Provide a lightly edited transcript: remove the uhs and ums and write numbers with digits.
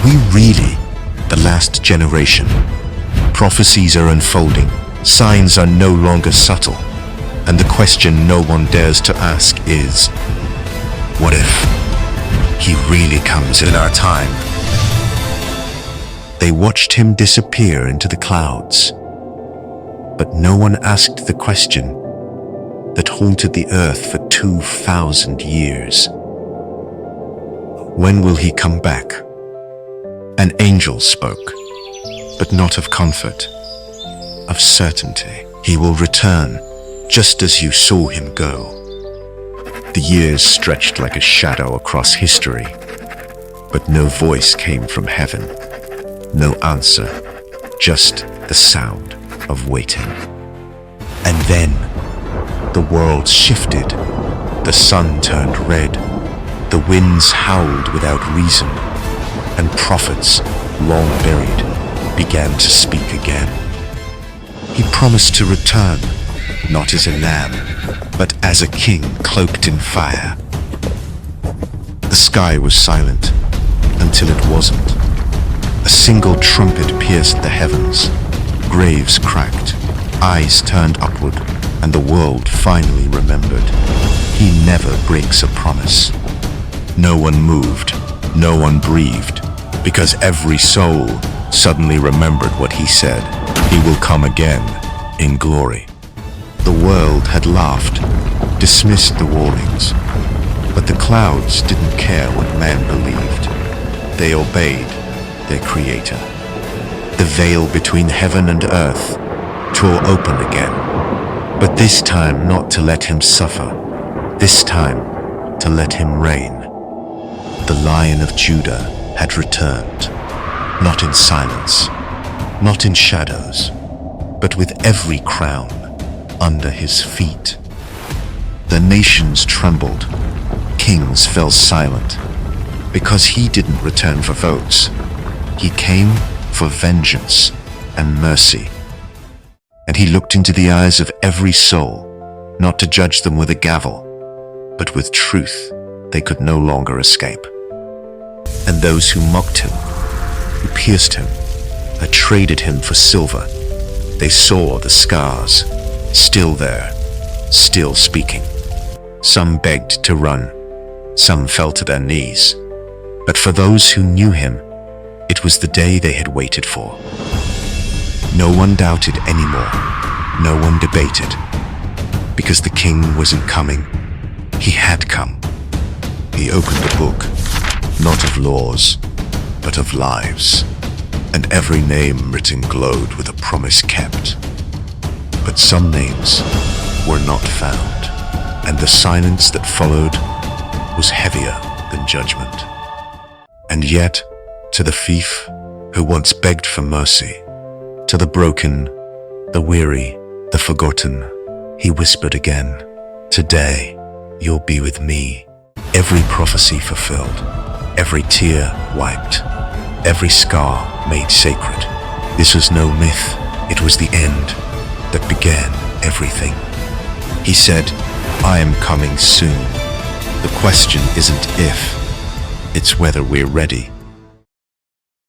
we really the last generation? Prophecies are unfolding, signs are no longer subtle, and the question no one dares to ask is, what if he really comes in our time? They watched him disappear into the clouds, but no one asked the question that haunted the earth for 2,000 years. When will he come back? An angel spoke, but not of comfort, of certainty. He will return, just as you saw him go. The years stretched like a shadow across history, but no voice came from heaven, no answer, just the sound of waiting. And then the world shifted, the sun turned red, the winds howled without reason, and prophets, long buried, began to speak again. He promised to return, not as a lamb, but as a king cloaked in fire. The sky was silent until it wasn't. A single trumpet pierced the heavens, graves cracked, eyes turned upward, and the world finally remembered. He never breaks a promise. No one moved, no one breathed, because every soul suddenly remembered what he said. He will come again in glory. The world had laughed, dismissed the warnings, but the clouds didn't care what man believed. They obeyed their creator. The veil between heaven and earth tore open again, but this time not to let him suffer, this time to let him reign. The Lion of Judah had returned, not in silence, not in shadows, but with every crown under his feet. The nations trembled, kings fell silent, because he didn't return for votes. He came for vengeance and mercy. And he looked into the eyes of every soul, not to judge them with a gavel, but with truth they could no longer escape. And those who mocked him, who pierced him, had traded him for silver, they saw the scars, still there, still speaking. Some begged to run, some fell to their knees. But for those who knew him, it was the day they had waited for. No one doubted anymore, no one debated, because the king wasn't coming. He had come. He opened a book, not of laws, but of lives, and every name written glowed with a promise kept. But some names were not found, and the silence that followed was heavier than judgment. And yet, to the thief who once begged for mercy, to the broken, the weary, the forgotten, he whispered again, "Today, you'll be with me." Every prophecy fulfilled, every tear wiped, every scar made sacred. This was no myth, it was the end that began everything. He said, "I am coming soon." The question isn't if, it's whether we're ready.